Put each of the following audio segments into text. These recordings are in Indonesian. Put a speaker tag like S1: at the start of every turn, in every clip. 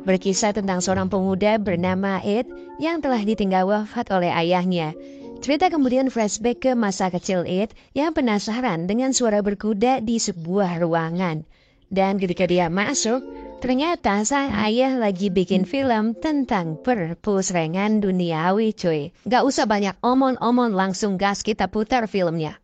S1: berkisah tentang seorang pemuda bernama Ed yang telah ditinggal wafat oleh ayahnya. Cerita kemudian flashback ke masa kecil Ed yang penasaran dengan suara berkuda di sebuah ruangan. Dan ketika dia masuk, ternyata sang ayah lagi bikin film tentang perpusrengan duniawi cuy. Gak usah banyak omong-omong, langsung gas kita putar filmnya.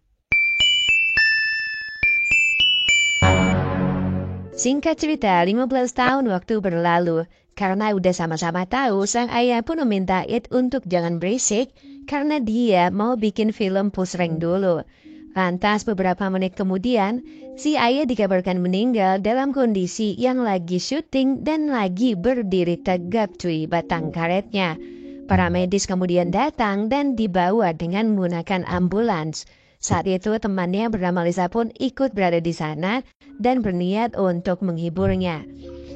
S1: Singkat cerita, 15 tahun waktu berlalu. Karena udah sama-sama tahu, sang ayah pun meminta Ed untuk jangan berisik karena dia mau bikin film pusreng dulu. Lantas beberapa menit kemudian, si ayah dikabarkan meninggal dalam kondisi yang lagi syuting dan lagi berdiri tegap cuy batang karetnya. Para medis kemudian datang dan dibawa dengan menggunakan ambulans. Saat itu temannya bernama Lisa pun ikut berada di sana dan berniat untuk menghiburnya.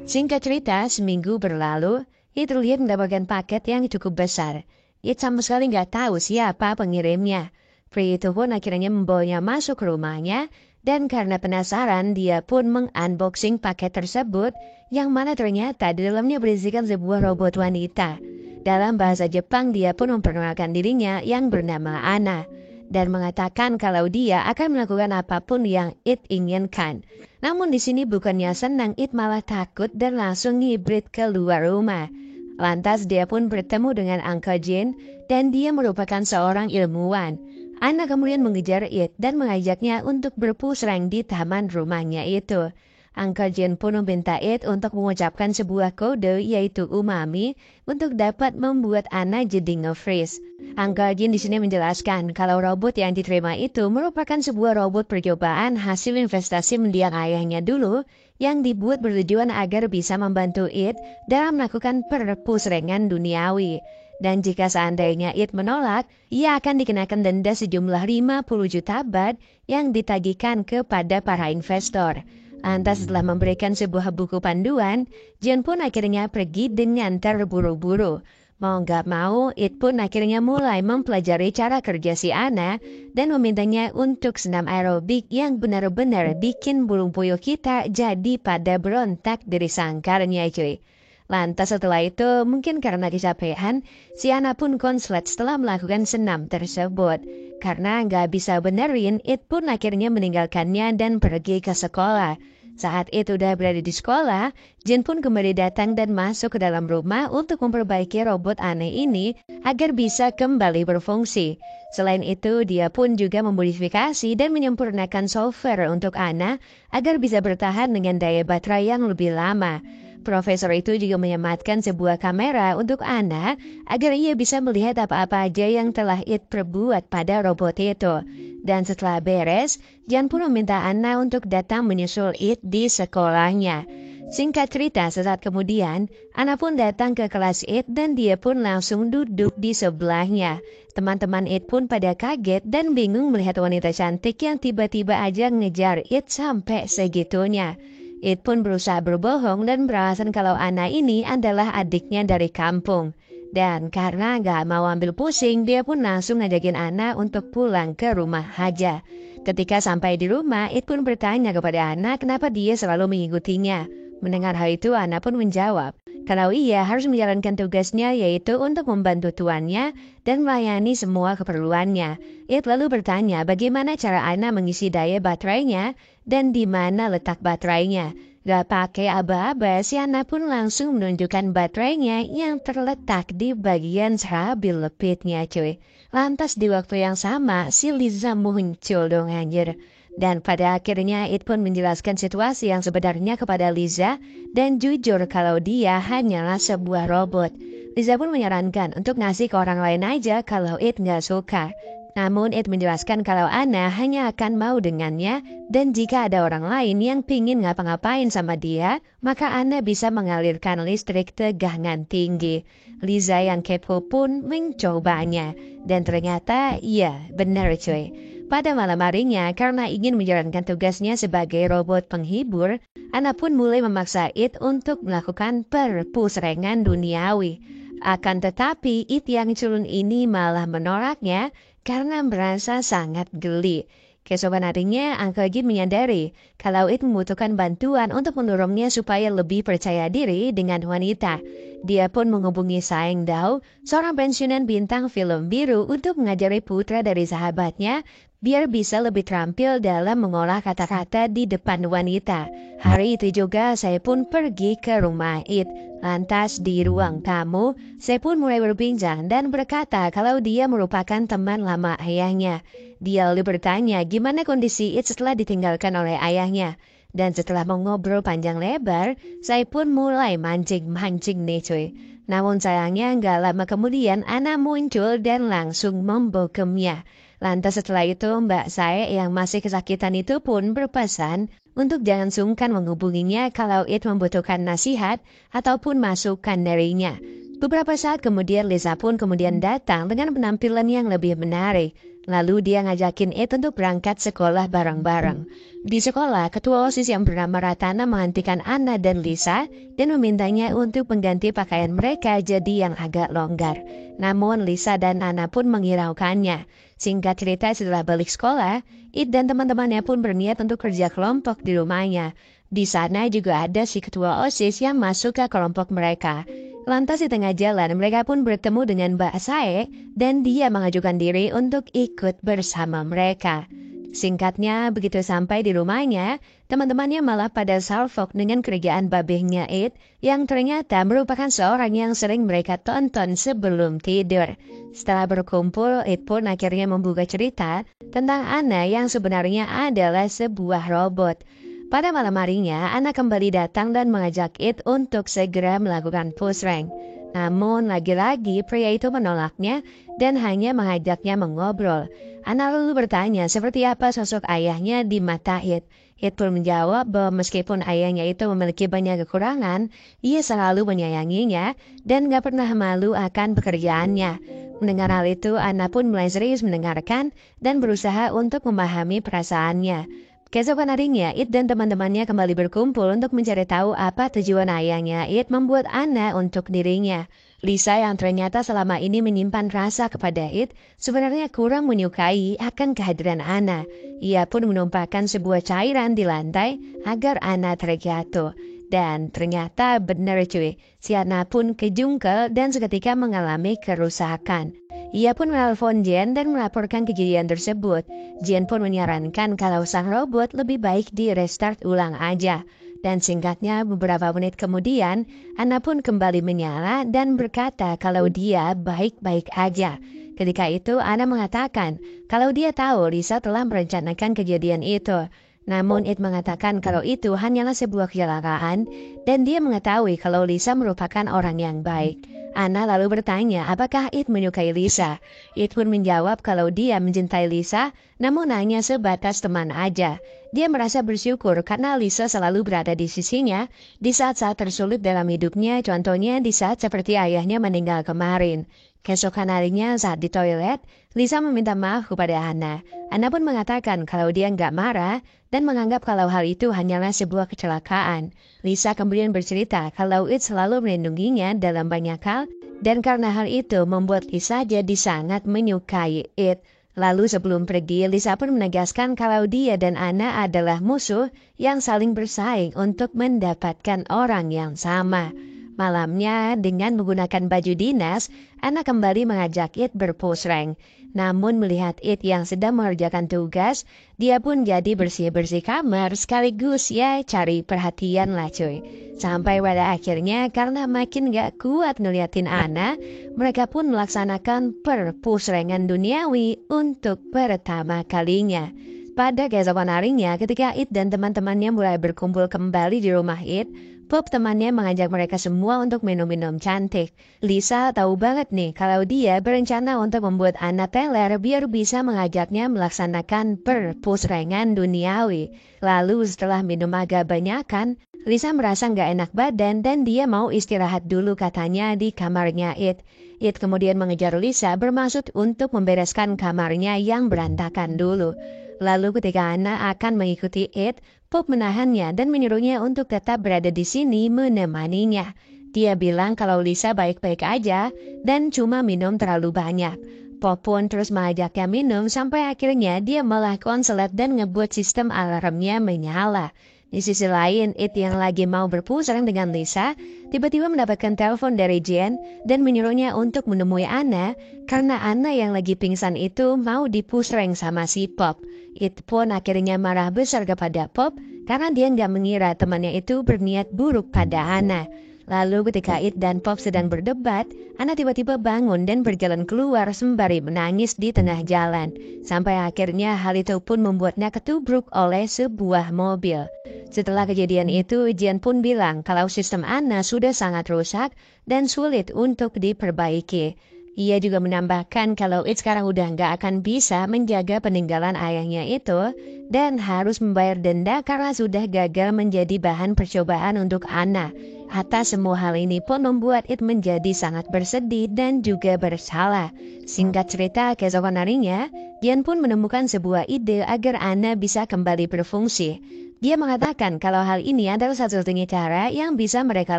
S1: Singkat cerita, seminggu berlalu, Ed terlihat mendapatkan paket yang cukup besar. Ed sama sekali nggak tahu siapa pengirimnya. Pria itu pun akhirnya membawanya masuk ke rumahnya, dan karena penasaran, dia pun mengunboxing paket tersebut, yang mana ternyata di dalamnya berisikan sebuah robot wanita. Dalam bahasa Jepang, dia pun memperkenalkan dirinya yang bernama Anna, dan mengatakan kalau dia akan melakukan apapun yang Ed inginkan. Namun di sini bukannya senang, Ed malah takut dan langsung ngibrit keluar rumah. Lantas dia pun bertemu dengan Uncle Jin dan dia merupakan seorang ilmuwan. Anna kemudian mengejar Ed dan mengajaknya untuk berpusreng di taman rumahnya itu. Uncle Jin pun meminta Ed untuk mengucapkan sebuah kode yaitu umami untuk dapat membuat Anna jadi nge-freeze. Uncle Jin di sini menjelaskan kalau robot yang diterima itu merupakan sebuah robot percobaan hasil investasi mendiang ayahnya dulu yang dibuat bertujuan agar bisa membantu Ed dalam melakukan perpusrengan duniawi. Dan jika seandainya Ed menolak, ia akan dikenakan denda sejumlah 50 juta baht yang ditagihkan kepada para investor. Lantas setelah memberikan sebuah buku panduan, Jin pun akhirnya pergi dengan terburu-buru. Mau nggak mau, Ed pun akhirnya mulai mempelajari cara kerja si Anna dan memintanya untuk senam aerobik yang benar-benar bikin bulu puyuh kita jadi pada berontak dari sangkarnya cuy. Lantas setelah itu, mungkin karena kecapean, si Anna pun konslet setelah melakukan senam tersebut. Karena nggak bisa benerin, Ed pun akhirnya meninggalkannya dan pergi ke sekolah. Saat Ed udah berada di sekolah, Jin pun kembali datang dan masuk ke dalam rumah untuk memperbaiki robot aneh ini agar bisa kembali berfungsi. Selain itu, dia pun juga memodifikasi dan menyempurnakan software untuk Anna agar bisa bertahan dengan daya baterai yang lebih lama. Profesor itu juga menyematkan sebuah kamera untuk Anna agar ia bisa melihat apa-apa aja yang telah Ed perbuat pada robot itu. Dan setelah beres, Jan pun meminta Anna untuk datang menyusul Ed di sekolahnya. Singkat cerita, sesaat kemudian, Anna pun datang ke kelas Ed dan dia pun langsung duduk di sebelahnya. Teman-teman Ed pun pada kaget dan bingung melihat wanita cantik yang tiba-tiba aja ngejar Ed sampai segitunya. Ed pun berusaha berbohong dan beralasan kalau Anna ini adalah adiknya dari kampung. Dan karena gak mau ambil pusing, dia pun langsung ngajakin Anna untuk pulang ke rumah aja. Ketika sampai di rumah, Ed pun bertanya kepada Anna kenapa dia selalu mengikutinya. Mendengar hal itu, Anna pun menjawab kalau ia harus menjalankan tugasnya yaitu untuk membantu tuannya dan melayani semua keperluannya. Ed lalu bertanya bagaimana cara Anna mengisi daya baterainya dan di mana letak baterainya. Gak pakai aba-aba, si Anna pun langsung menunjukkan baterainya yang terletak di bagian serabil lepitnya cuy. Lantas di waktu yang sama, si Liza muncul dong anjir. Dan pada akhirnya Ed pun menjelaskan situasi yang sebenarnya kepada Liza dan jujur kalau dia hanyalah sebuah robot. Liza pun menyarankan untuk ngasih ke orang lain aja kalau Ed nggak suka. Namun Ed menjelaskan kalau Anna hanya akan mau dengannya dan jika ada orang lain yang pingin ngapa-ngapain sama dia, maka Anna bisa mengalirkan listrik tegangan tinggi. Liza yang kepo pun mencobanya dan ternyata iya benar cuy. Pada malam harinya, karena ingin menjalankan tugasnya sebagai robot penghibur, Anna pun mulai memaksa Ed untuk melakukan perpusrengan duniawi. Akan tetapi, Ed yang culun ini malah menolaknya karena merasa sangat geli. Keesokan harinya, Uncle Jim menyadari kalau It membutuhkan bantuan untuk mendorongnya supaya lebih percaya diri dengan wanita. Dia pun menghubungi Saeng Dao, seorang pensiunan bintang film biru, untuk mengajari putra dari sahabatnya biar bisa lebih terampil dalam mengolah kata-kata di depan wanita. Hari itu juga saya pun pergi ke rumah It. Lantas di ruang tamu, saya pun mulai berbincang dan berkata kalau dia merupakan teman lama ayahnya. Dia lalu bertanya gimana kondisi It setelah ditinggalkan oleh ayahnya. Dan setelah mengobrol panjang lebar, saya pun mulai mancing-mancing nih cuy. Namun sayangnya nggak lama kemudian Ana muncul dan langsung membokemnya. Lantas setelah itu mbak saya yang masih kesakitan itu pun berpesan untuk jangan sungkan menghubunginya kalau It membutuhkan nasihat ataupun masukan darinya. Beberapa saat kemudian Lisa pun kemudian datang dengan penampilan yang lebih menarik. Lalu dia ngajakin It untuk berangkat sekolah bareng-bareng. Di sekolah, ketua OSIS yang bernama Ratana menghentikan Anna dan Lisa dan memintanya untuk mengganti pakaian mereka jadi yang agak longgar. Namun Lisa dan Anna pun menghiraukannya. Singkat cerita setelah balik sekolah, It dan teman-temannya pun berniat untuk kerja kelompok di rumahnya. Di sana juga ada si ketua OSIS yang masuk ke kelompok mereka. Lantas di tengah jalan mereka pun bertemu dengan Mbak Sae dan dia mengajukan diri untuk ikut bersama mereka. Singkatnya, begitu sampai di rumahnya, teman-temannya malah pada salfok dengan kerjaan babehnya It yang ternyata merupakan seorang yang sering mereka tonton sebelum tidur. Setelah berkumpul, It pun akhirnya membuka cerita tentang Anna yang sebenarnya adalah sebuah robot. Pada malam harinya, Anna kembali datang dan mengajak It untuk segera melakukan push rank. Namun lagi-lagi pria itu menolaknya dan hanya mengajaknya mengobrol. Anna lalu bertanya seperti apa sosok ayahnya di mata It. It pun menjawab bahwa meskipun ayahnya itu memiliki banyak kekurangan, ia selalu menyayanginya dan gak pernah malu akan pekerjaannya. Mendengar hal itu, Anna pun mulai serius mendengarkan dan berusaha untuk memahami perasaannya. Keesokan harinya, It dan teman-temannya kembali berkumpul untuk mencari tahu apa tujuan ayahnya It membuat Anna untuk dirinya. Lisa yang ternyata selama ini menyimpan rasa kepada It sebenarnya kurang menyukai akan kehadiran Anna. Ia pun menumpahkan sebuah cairan di lantai agar Anna terjatuh. Dan ternyata benar cuy, si Anna pun kejungkel dan seketika mengalami kerusakan. Ia pun menelpon Jen dan melaporkan kejadian tersebut. Jen pun menyarankan kalau sang robot lebih baik di restart ulang aja. Dan singkatnya beberapa menit kemudian, Anna pun kembali menyala dan berkata kalau dia baik-baik aja. Ketika itu Anna mengatakan kalau dia tahu Lisa telah merencanakan kejadian itu. Namun It mengatakan kalau itu hanyalah sebuah kecelakaan dan dia mengetahui kalau Lisa merupakan orang yang baik. Anna lalu bertanya apakah It menyukai Lisa. It pun menjawab kalau dia mencintai Lisa namun hanya sebatas teman aja. Dia merasa bersyukur karena Lisa selalu berada di sisinya di saat-saat tersulit dalam hidupnya, contohnya di saat seperti ayahnya meninggal kemarin. Keesokan harinya saat di toilet, Lisa meminta maaf kepada Anna. Anna pun mengatakan kalau dia nggak marah dan menganggap kalau hal itu hanyalah sebuah kecelakaan. Lisa kemudian bercerita kalau It selalu melindunginya dalam banyak hal dan karena hal itu membuat Lisa jadi sangat menyukai It. Lalu sebelum pergi, Lisa pun menegaskan kalau dia dan Anna adalah musuh yang saling bersaing untuk mendapatkan orang yang sama. Malamnya, dengan menggunakan baju dinas, Anna kembali mengajak It berpush rank. Namun melihat It yang sedang mengerjakan tugas, dia pun jadi bersih-bersih kamar sekaligus ya cari perhatian lah cuy. Sampai pada akhirnya karena makin gak kuat ngeliatin Anna, mereka pun melaksanakan perpush rankan duniawi untuk pertama kalinya. Pada keesokan harinya ketika It dan teman-temannya mulai berkumpul kembali di rumah It, Bob temannya mengajak mereka semua untuk minum-minum cantik. Lisa tahu banget nih kalau dia berencana untuk membuat Anna teler biar bisa mengajaknya melaksanakan perpush rankan duniawi. Lalu setelah minum agak banyakan, Lisa merasa nggak enak badan dan dia mau istirahat dulu katanya di kamarnya It. It kemudian mengejar Lisa bermaksud untuk membereskan kamarnya yang berantakan dulu. Lalu ketika Anna akan mengikuti It, Bob menahannya dan menyuruhnya untuk tetap berada di sini menemaninya. Dia bilang kalau Lisa baik-baik aja dan cuma minum terlalu banyak. Pop pun terus mengajaknya minum sampai akhirnya dia malah konslet dan ngebuat sistem alarmnya menyala. Di sisi lain, It yang lagi mau berpusreng dengan Lisa, tiba-tiba mendapatkan telepon dari Jen dan menyuruhnya untuk menemui Anna karena Anna yang lagi pingsan itu mau dipusreng sama si Pop. It pun akhirnya marah besar kepada Pop karena dia nggak mengira temannya itu berniat buruk pada Anna. Lalu ketika It dan Pop sedang berdebat, Anna tiba-tiba bangun dan berjalan keluar sembari menangis di tengah jalan. Sampai akhirnya hal itu pun membuatnya ketubruk oleh sebuah mobil. Setelah kejadian itu, Jian pun bilang kalau sistem Anna sudah sangat rusak dan sulit untuk diperbaiki. Ia juga menambahkan kalau It sekarang udah nggak akan bisa menjaga peninggalan ayahnya itu dan harus membayar denda karena sudah gagal menjadi bahan percobaan untuk Anna. Atas semua hal ini pun membuat It menjadi sangat bersedih dan juga bersalah. Singkat cerita, keesokan harinya, Jian pun menemukan sebuah ide agar Anna bisa kembali berfungsi. Dia mengatakan kalau hal ini adalah satu-satunya cara yang bisa mereka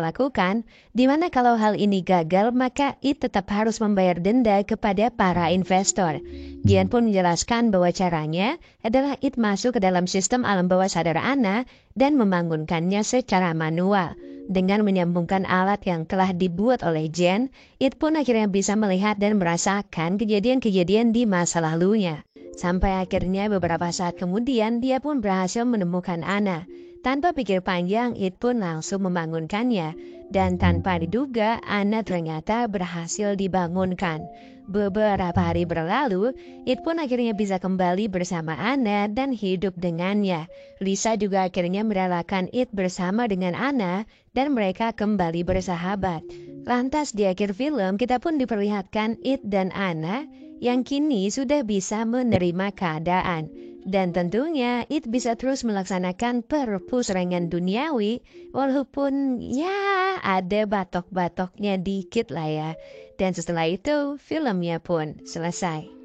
S1: lakukan, di mana kalau hal ini gagal maka It tetap harus membayar denda kepada para investor. Jian pun menjelaskan bahwa caranya adalah It masuk ke dalam sistem alam bawah sadar Anna dan membangunkannya secara manual. Dengan menyambungkan alat yang telah dibuat oleh Jen, It pun akhirnya bisa melihat dan merasakan kejadian-kejadian di masa lalunya. Sampai akhirnya beberapa saat kemudian dia pun berhasil menemukan Anna. Tanpa pikir panjang, It pun langsung membangunkannya. Dan tanpa diduga, Anna ternyata berhasil dibangunkan. Beberapa hari berlalu, It pun akhirnya bisa kembali bersama Anna dan hidup dengannya. Lisa juga akhirnya merelakan It bersama dengan Anna dan mereka kembali bersahabat. Lantas di akhir film kita pun diperlihatkan It dan Anna yang kini sudah bisa menerima keadaan. Dan tentunya It bisa terus melaksanakan perpusrengan duniawi walaupun ya ada batok-batoknya dikit lah ya. Dan setelah itu filmnya pun selesai.